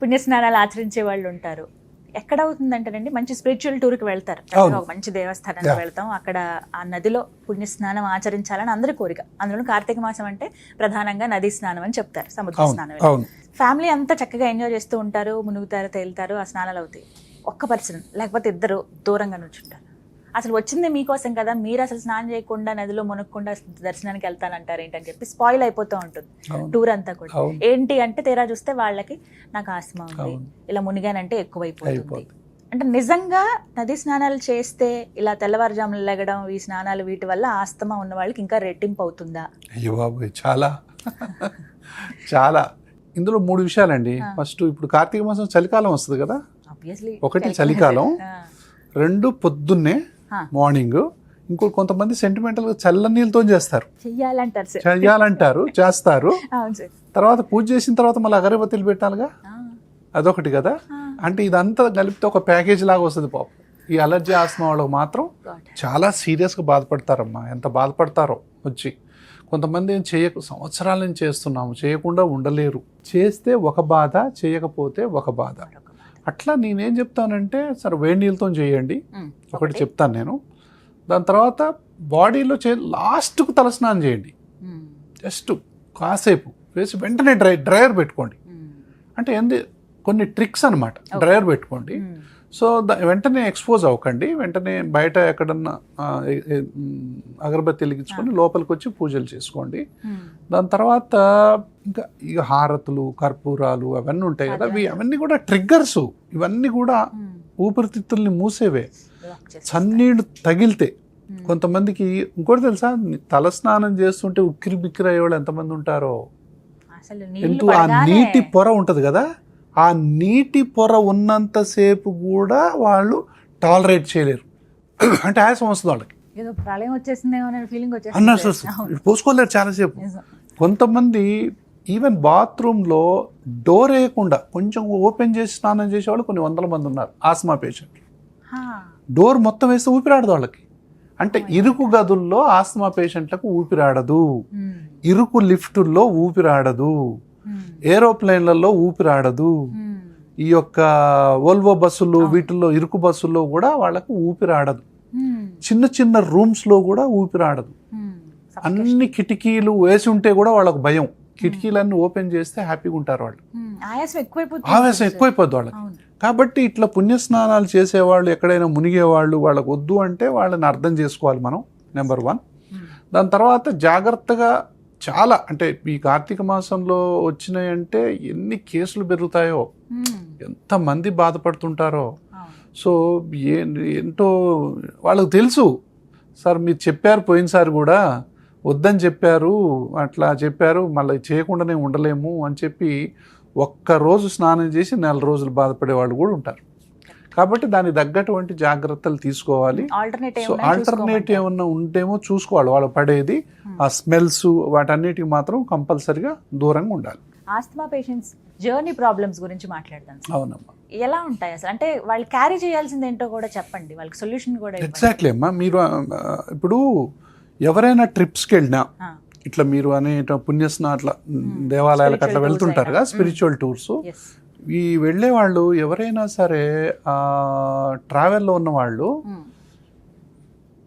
పుణ్యస్నానాలు ఆచరించే వాళ్ళు ఉంటారు. ఎక్కడ అవుతుందంటేనండి మంచి స్పిరిచువల్ టూర్కి వెళ్తారు, ఒక మంచి దేవస్థానానికి వెళ్తాం, అక్కడ ఆ నదిలో పుణ్యస్నానం ఆచరించాలని అందరి కోరిక. అందులో కార్తీక మాసం అంటే ప్రధానంగా నదీ స్నానం అని చెప్తారు, సముద్ర స్నానం. ఫ్యామిలీ అంతా చక్కగా ఎంజాయ్ చేస్తూ ఉంటారు, మునుగుతారు, తేలుతారు, ఆ స్నానాలు అవుతాయి. ఒక్క పర్సన్ లేకపోతే ఇద్దరు దూరంగా నుంచుంటారు. అసలు వచ్చింది మీకోసం కదా, మీరు అసలు స్నానం చేయకుండా నదిలో మునగకుండా దర్శనానికి వెళ్తానంటారు ఏంటని చెప్పి స్పాయిల్ అయిపోతూ ఉంటుంది టూర్ అంతా కూడా. ఏంటి అంటే తీరా చూస్తే వాళ్ళకి నాకు ఆస్తమా ఉంది, ఇలా మునిగానంటే ఎక్కువైపోతుంది. అంటే నిజంగా నది స్నానాలు చేస్తే ఇలా తెల్లవారుజాములు లెగడం, ఈ స్నానాలు వీటి వల్ల ఆస్తమా ఉన్న వాళ్ళకి ఇంకా రెట్టింపు అవుతుందా? అయ్యో బాబు, చాలా చాలా. ఇందులో 3 విషయాలండి. ఫస్ట్, ఇప్పుడు కార్తీక మాసం చలికాలం వస్తుంది కదా, ఒకటి చలికాలం, 2 పొద్దున్నే మార్నింగ్, ఇంకో కొంతమంది సెంటిమెంటల్గా చల్ల నీళ్ళతో చేస్తారు, చెయ్యాలంటారు, చేస్తారు. తర్వాత పూజ చేసిన తర్వాత మళ్ళీ అగరబత్తులు పెట్టాలిగా, అదొకటి కదా. అంటే ఇదంతా కలిపితే ఒక ప్యాకేజ్ లాగా వస్తుంది పాపం. ఈ అలర్జీ ఆస్తమా వాళ్ళకి మాత్రం చాలా సీరియస్గా బాధపడతారమ్మా. ఎంత బాధపడతారో వచ్చి. కొంతమంది ఏం సంవత్సరాల నుంచి చేస్తున్నాము, చేయకుండా ఉండలేరు. చేస్తే ఒక బాధ, చేయకపోతే ఒక బాధ. అట్లా నేనేం చెప్తానంటే, సరే వేడి నీళ్ళతో చేయండి, ఒకటి చెప్తాను నేను. దాని తర్వాత బాడీలో లాస్ట్కు తలస్నానం చేయండి, జస్ట్ కాసేపు వేసి వెంటనే డ్రైయర్ పెట్టుకోండి. అంటే ఏంది, కొన్ని ట్రిక్స్ అనమాట. డ్రైయర్ పెట్టుకోండి, సో వెంటనే ఎక్స్పోజ్ అవ్వకండి. వెంటనే బయట ఎక్కడన్నా అగరబత్తి వెలిగించుకొని లోపలికి వచ్చి పూజలు చేసుకోండి. దాని తర్వాత ఇంకా ఇక హారతులు, కర్పూరాలు అవన్నీ ఉంటాయి కదా, అవన్నీ కూడా ట్రిగ్గర్స్. ఇవన్నీ కూడా ఊపిరితిత్తుల్ని మూసేవే. చన్నీళ్ళు తగిలితే కొంతమందికి ఇంకోటి తెలుసా, తలస్నానం చేస్తుంటే ఉక్కిరి బిక్కిరి అయ్యేవాళ్ళు ఎంతమంది ఉంటారో. ఆ నీటి పొర ఉంటుంది కదా, ఆ నీటి పొర ఉన్నంతసేపు కూడా వాళ్ళు టాలరేట్ చేయలేరు. అంటే ఆయాసం వస్తుంది వాళ్ళకి, పోసుకోలేరు చాలాసేపు. కొంతమంది ఈవెన్ బాత్రూంలో డోర్ వేయకుండా కొంచెం ఓపెన్ చేసి స్నానం చేసేవాళ్ళు కొన్ని 100 మంది ఉన్నారు, ఆస్మా పేషెంట్లు. డోర్ మొత్తం వేస్తే ఊపిరాడదు వాళ్ళకి. అంటే ఇరుకు గదుల్లో ఆస్మా పేషెంట్లకు ఊపిరాడదు, ఇరుకు లిఫ్టుల్లో ఊపిరాడదు, ఏరోప్లేన్లలో ఊపిరాడదు, ఈ యొక్క వోల్వో బస్సులు వీటిల్లో ఇరుకు బస్సుల్లో కూడా వాళ్ళకు ఊపిరాడదు, చిన్న చిన్న రూమ్స్లో కూడా ఊపిరాడదు. అన్ని కిటికీలు వేసి ఉంటే కూడా వాళ్ళకు భయం. కిటికీలన్నీ ఓపెన్ చేస్తే హ్యాపీగా ఉంటారు వాళ్ళు. ఆయాసం ఎక్కువైపోద్ది వాళ్ళకి. కాబట్టి ఇట్లా పుణ్యస్నానాలు చేసేవాళ్ళు, ఎక్కడైనా మునిగేవాళ్ళు, వాళ్ళకు వద్దు అంటే వాళ్ళని అర్థం చేసుకోవాలి మనం, నెంబర్ 1. దాని తర్వాత జాగ్రత్తగా చాలా, అంటే ఈ కార్తీక మాసంలో వచ్చినాయంటే ఎన్ని కేసులు పెరుగుతాయో, ఎంతమంది బాధపడుతుంటారో. సో ఏంటో వాళ్ళకు తెలుసు. సార్ మీరు చెప్పారు పోయినసారి కూడా, వద్దని చెప్పారు, అట్లా చెప్పారు, మళ్ళీ చేయకుండానే ఉండలేము అని చెప్పి ఒక్కరోజు స్నానం చేసి 4 రోజులు బాధపడే వాళ్ళు కూడా ఉంటారు. కాబట్టి దానికి తగ్గటువంటి జాగ్రత్తలు తీసుకోవాలి. సో ఆల్టర్నేటివ్ ఏమన్నా ఉంటేమో చూసుకోవాలి. వాళ్ళు పడేది ఆ స్మెల్స్ వాటన్నిటికి మాత్రం కంపల్సరిగా దూరంగా ఉండాలి. ఆస్తమా పేషెంట్స్ జర్నీ ప్రాబ్లమ్స్ గురించి మాట్లాడదాం. అవునమ్మా, ఎలా ఉంటాయి అసలు? అంటే వాళ్ళు క్యారీ చేయాల్సింది ఏంటో కూడా చెప్పండి, వాళ్ళకి సొల్యూషన్ కూడా. ఎగ్జాక్ట్లీ అమ్మా. మీరు ఇప్పుడు ఎవరైనా ట్రిప్స్కి వెళ్ళినా, ఇట్లా మీరు అనే పుణ్యస్నా అట్లా దేవాలయాలకు అట్లా వెళ్తుంటారు కదా, స్పిరిచువల్ టూర్స్. ఈ వెళ్ళే వాళ్ళు ఎవరైనా సరే ట్రావెల్లో ఉన్న వాళ్ళు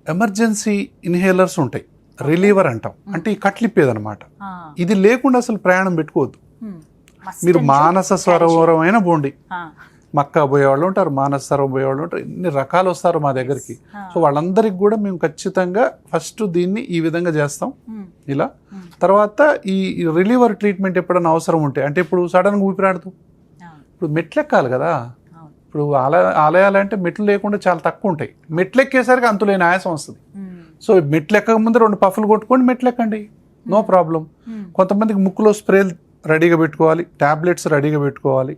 ఎమర్జెన్సీ ఇన్హేలర్స్ ఉంటాయి, రిలీవర్ అంటాం. అంటే ఈ కట్లిప్పేదనమాట. ఇది లేకుండా అసలు ప్రయాణం పెట్టుకోవద్దు. మీరు మానస సరోవరం అయినా పోండి, మక్కా పోయేవాళ్ళు ఉంటారు, మానస సరోవరం పోయేవాళ్ళు ఉంటారు, ఎన్ని రకాలు వస్తారు మా దగ్గరికి. సో వాళ్ళందరికీ కూడా మేము ఖచ్చితంగా ఫస్ట్ దీన్ని ఈ విధంగా చేస్తాం ఇలా. తర్వాత ఈ రిలీవర్ ట్రీట్మెంట్ ఎప్పుడైనా అవసరం ఉంటే, అంటే ఇప్పుడు సడన్గా ఊపిరాడదు, ఇప్పుడు మెట్లు ఎక్కాలి కదా. ఇప్పుడు ఆలయాలంటే మెట్లు లేకుండా చాలా తక్కువ ఉంటాయి. మెట్లు ఎక్కేసరికి అంతులేని ఆయాసం వస్తుంది. సో మెట్లు ఎక్కక ముందు 2 పఫ్లు కొట్టుకోండి, మెట్లు ఎక్కండి, నో ప్రాబ్లం. కొంతమందికి ముక్కులో స్ప్రేలు రెడీగా పెట్టుకోవాలి, టాబ్లెట్స్ రెడీగా పెట్టుకోవాలి.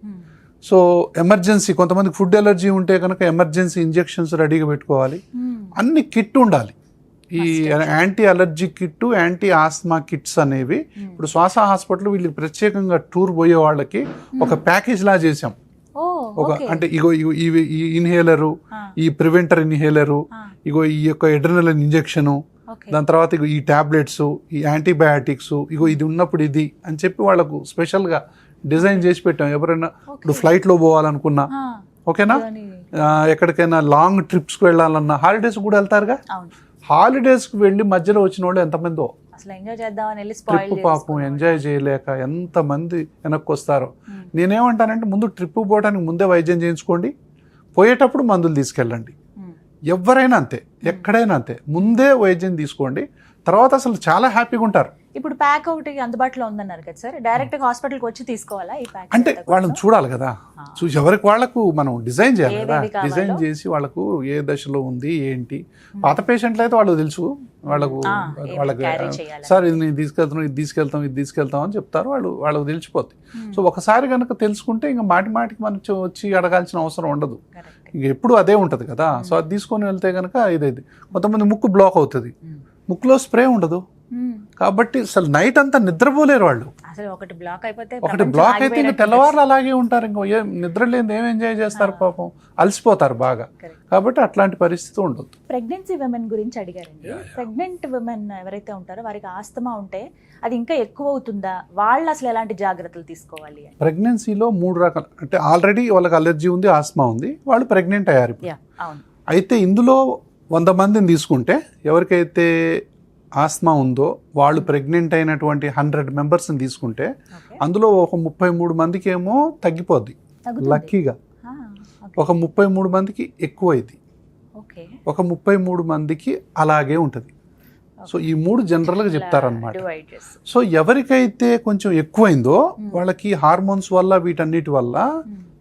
సో ఎమర్జెన్సీ, కొంతమందికి ఫుడ్ ఎలర్జీ ఉంటే కనుక ఎమర్జెన్సీ ఇంజెక్షన్స్ రెడీగా పెట్టుకోవాలి. అన్ని కిట్ ఉండాలి. ఈ anti allergy kit, anti asthma kits అనేవి ఇప్పుడు శ్వాస హాస్పిటల్ వీళ్ళకి ప్రత్యేకంగా టూర్ పోయే వాళ్ళకి ఒక ప్యాకేజ్ లా చేసాం. ఒక అంటే ఇగో ఈ ఇన్హేలరు, ఈ ప్రివెంటర్ ఇన్హేలరు, ఇగో ఈ యొక్క ఎడ్రినలిన్ ఇంజెక్షను, ఓకే. దాని తర్వాత ఇగో ఈ టాబ్లెట్స్, ఈ యాంటీబయాటిక్స్, ఇగో ఇది ఉన్నప్పుడు ఇది అని చెప్పి వాళ్ళకు స్పెషల్గా డిజైన్ చేసి పెట్టాం. ఎవరైనా ఇప్పుడు ఫ్లైట్లో పోవాలనుకున్నా, ఓకేనా, ఎక్కడికైనా లాంగ్ ట్రిప్స్కి వెళ్ళాలన్నా, హాలిడేస్ కూడా వెళ్తారుగా, అవును. హాలిడేస్కి వెళ్ళి మధ్యలో వచ్చిన వాళ్ళు ఎంతమందో అసలు ఎంజాయ్ చేద్దామని వెళ్ళి స్పాయిల్ ట్రిప్ పాపం ఎంజాయ్ చేయలేక ఎంతమంది వెనక్కి వస్తారో. నేనేమంటానంటే ముందు ట్రిప్ పోవడానికి ముందే వైద్యం చేయించుకోండి, పోయేటప్పుడు మందులు తీసుకెళ్ళండి. ఎవరైనా అంతే, ఎక్కడైనా అంతే, ముందే వైద్యం తీసుకోండి, తర్వాత అసలు చాలా హ్యాపీగా ఉంటారు. ఇప్పుడు ప్యాక్ ఒకటి అందుబాటులో ఉందన్నారు కదా సార్, డైరెక్ట్ గా హాస్పిటల్కి వచ్చి తీసుకోవాలా ఈ ప్యాక్? అంటే వాళ్ళని చూడాలి కదా, చూసి ఎవరికి వాళ్ళకు మనం డిజైన్ చేయాలి కదా, ఏవేవి కావాలో. డిజైన్ చేసి వాళ్ళకు ఏ దశలో ఉంది ఏంటి. పాత పేషెంట్లు అయితే వాళ్ళకు తెలుసు, వాళ్ళకు వాళ్ళకి carry చేయాలి. సార్ ఇది నేను తీసుకెళ్తాం, ఇది తీసుకెళ్తాం, ఇది తీసుకెళ్తాం అని చెప్తారు, వాళ్ళకు తెలిసిపోతుంది. సో ఒకసారి కనుక తెలుసుకుంటే ఇంకా మాటికి మనం వచ్చి అడగాల్సిన అవసరం ఉండదు, ఇంక ఎప్పుడు అదే ఉంటుంది కదా. సో అది తీసుకొని వెళ్తే కనుక ఇదేది. కొంతమంది ముక్కు బ్లాక్ అవుతుంది, ముక్కులో స్ప్రే ఉండదు, కాబట్టి అసలు నైట్ అంతా నిద్రపోలేరు వాళ్ళు. అసలు ఒకటి బ్లాక్ అయిపోతే ఇంకా తెల్లవారులు అలాగే ఉంటారు, ఇంకో ఏం నిద్ర లేని ఏం ఎంజాయ్ చేస్తారు పాపం, అలసిపోతారు బాగా. కాబట్టి అట్లాంటి పరిస్థితి ఉండదు. ప్రెగ్నెన్సీ విమెన్ గురించి అడిగారండి. ప్రెగ్నెంట్ విమెన్ ఎవరైతే ఉంటారో వారికి ఆస్తమా ఉంటే అది ఇంకా ఎక్కువ అవుతుందా, వాళ్ళు అసలు ఎలాంటి జాగ్రత్తలు తీసుకోవాలి? ప్రెగ్నెన్సీలో 3 రకాలు, అంటే ఆల్రెడీ వాళ్ళకి అలర్జీ ఉంది, ఆస్మా ఉంది, వాళ్ళు ప్రెగ్నెంట్ అయ్యారు. అవును. అయితే ఇందులో 100 మందిని తీసుకుంటే ఎవరికైతే ఆస్మా ఉందో వాళ్ళు ప్రెగ్నెంట్ అయినటువంటి 100 మెంబర్స్ని తీసుకుంటే అందులో ఒక 33 మందికి ఏమో తగ్గిపోద్ది లక్కీగా, ఒక 33 మందికి ఎక్కువ అయింది, ఒక 33 మందికి అలాగే ఉంటుంది. సో ఈ 3 జనరల్గా చెప్తారనమాట. సో ఎవరికైతే కొంచెం ఎక్కువైందో వాళ్ళకి హార్మోన్స్ వల్ల వీటన్నిటి వల్ల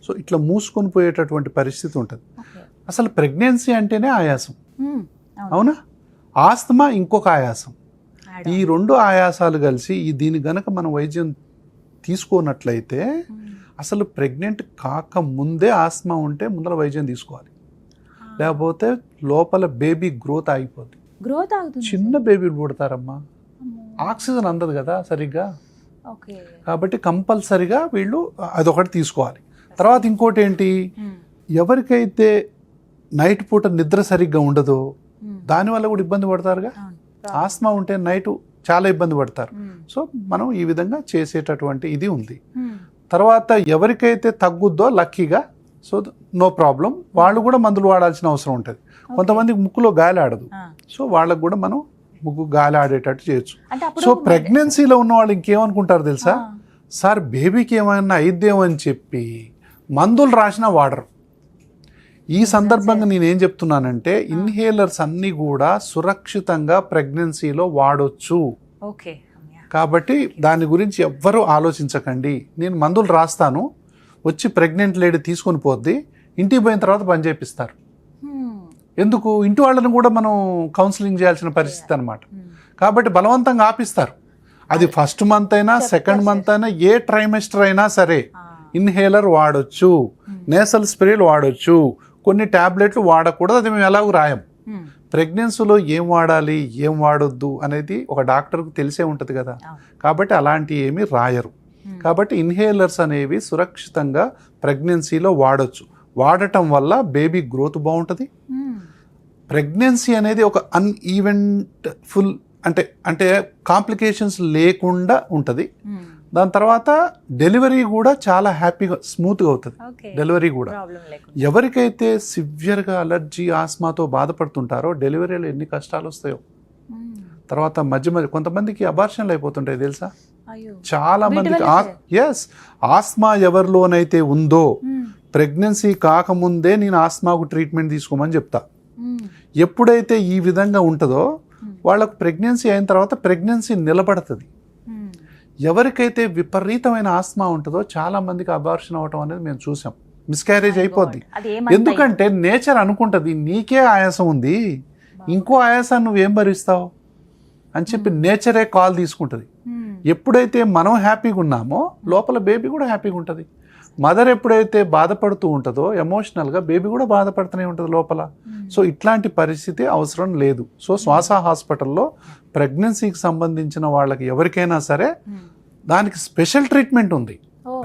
సో ఇట్లా మూసుకొని పోయేటటువంటి పరిస్థితి ఉంటుంది. అసలు ప్రెగ్నెన్సీ అంటేనే ఆయాసం, అవునా, ఆస్తమా ఇంకొక ఆయాసం. ఈ 2 ఆయాసాలు కలిసి దీని గనక మనం వైద్యం తీసుకోనట్లయితే అసలు ప్రెగ్నెంట్ కాకముందే ఆస్తమా ఉంటే ముందర వైద్యం తీసుకోవాలి, లేకపోతే లోపల బేబీ గ్రోత్ ఆగిపోద్ది. చిన్న బేబీలు పుడతారమ్మా, ఆక్సిజన్ అందదు కదా సరిగ్గా, కాబట్టి కంపల్సరిగా వీళ్ళు అదొకటి తీసుకోవాలి. తర్వాత ఇంకోటి ఏంటి, ఎవరికైతే నైట్ పూట నిద్ర సరిగ్గా ఉండదో దానివల్ల కూడా ఇబ్బంది పడతారుగా. ఆస్మా ఉంటే నైట్ చాలా ఇబ్బంది పడతారు. సో మనం ఈ విధంగా చేసేటటువంటి ఇది ఉంది. తర్వాత ఎవరికైతే తగ్గుద్దో లక్కీగా, సో నో ప్రాబ్లం, వాళ్ళు కూడా మందులు వాడాల్సిన అవసరం ఉంటుంది. కొంతమందికి ముక్కులో గాలి ఆడదు, సో వాళ్ళకు కూడా మనం ముక్కు గాలి ఆడేటట్టు చేయొచ్చు. సో ప్రెగ్నెన్సీలో ఉన్న వాళ్ళు ఇంకేమనుకుంటారు తెలుసా, సార్ బేబీకి ఏమైనా అయిద్దేమో అని చెప్పి మందులు రాసినా వాడరు. ఈ సందర్భంగా నేనేం చెప్తున్నానంటే ఇన్హేలర్స్ అన్నీ కూడా సురక్షితంగా ప్రెగ్నెన్సీలో వాడొచ్చు. కాబట్టి దాని గురించి ఎవ్వరూ ఆలోచించకండి. నేను మందులు రాస్తాను, వచ్చి ప్రెగ్నెంట్ లేడీ తీసుకొని పోద్ది, ఇంటికి పోయిన తర్వాత పని చేపిస్తారు. ఎందుకు, ఇంటి వాళ్ళని కూడా మనం కౌన్సిలింగ్ చేయాల్సిన పరిస్థితి అనమాట. కాబట్టి బలవంతంగా ఆపిస్తారు. అది ఫస్ట్ మంత్ అయినా సెకండ్ మంత్ అయినా ఏ ట్రైమెస్టర్ అయినా సరే ఇన్హేలర్ వాడొచ్చు, నేసల్ స్ప్రేలు వాడొచ్చు, కొన్ని ట్యాబ్లెట్లు వాడకూడదు, అది మేము ఎలాగూ రాయం. ప్రెగ్నెన్సీలో ఏం వాడాలి ఏం వాడొద్దు అనేది ఒక డాక్టర్కి తెలిసే ఉంటుంది కదా, కాబట్టి అలాంటివి ఏమీ రాయరు. కాబట్టి ఇన్హేలర్స్ అనేవి సురక్షితంగా ప్రెగ్నెన్సీలో వాడొచ్చు. వాడటం వల్ల బేబీ గ్రోత్ బాగుంటుంది. ప్రెగ్నెన్సీ అనేది ఒక అన్ఈవెంట్ ఫుల్ అంటే కాంప్లికేషన్స్ లేకుండా ఉంటుంది. దాని తర్వాత డెలివరీ కూడా చాలా హ్యాపీగా స్మూత్గా అవుతుంది. డెలివరీ కూడా ఎవరికైతే సివియర్గా అలర్జీ ఆస్మాతో బాధపడుతుంటారో డెలివరీలో ఎన్ని కష్టాలు వస్తాయో. తర్వాత మధ్య కొంతమందికి అబార్షన్లు అయిపోతుంటాయి తెలుసా, చాలా మందికి. ఆస్మా ఎవరిలోనైతే ఉందో ప్రెగ్నెన్సీ కాకముందే నేను ఆస్మాకు ట్రీట్మెంట్ తీసుకోమని చెప్తా. ఎప్పుడైతే ఈ విధంగా ఉంటుందో వాళ్ళకు ప్రెగ్నెన్సీ అయిన తర్వాత ప్రెగ్నెన్సీ నిలబడుతుంది. ఎవరికైతే విపరీతమైన ఆస్మా ఉంటుందో చాలా మందికి అబార్షన్ అవటం అనేది మేము చూసాం, మిస్క్యారేజ్ అయిపోద్ది. ఎందుకంటే నేచర్ అనుకుంటుంది నీకే ఆయాసం ఉంది, ఇంకో ఆయాసాన్ని నువ్వేం భరిస్తావు అని చెప్పి నేచరే కాల్ తీసుకుంటుంది. ఎప్పుడైతే మనం హ్యాపీగా ఉన్నామో లోపల బేబీ కూడా హ్యాపీగా ఉంటుంది. మదర్ ఎప్పుడైతే బాధపడుతూ ఉంటుందో ఎమోషనల్గా బేబీ కూడా బాధపడుతూనే ఉంటుంది లోపల. సో ఇట్లాంటి పరిస్థితి అవసరం లేదు. సో శ్వాస హాస్పిటల్లో ప్రెగ్నెన్సీకి సంబంధించిన వాళ్ళకి ఎవరికైనా సరే దానికి స్పెషల్ ట్రీట్మెంట్ ఉంది.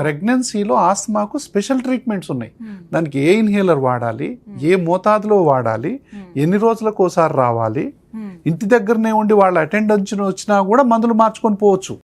ప్రెగ్నెన్సీలో ఆస్మాకు స్పెషల్ ట్రీట్మెంట్స్ ఉన్నాయి. దానికి ఏ ఇన్హేలర్ వాడాలి, ఏ మోతాదులో వాడాలి, ఎన్ని రోజులకు ఒకసారి రావాలి, ఇంటి దగ్గరనే ఉండి వాళ్ళ అటెండెన్స్ వచ్చినా కూడా మందులు మార్చుకొని పోవచ్చు.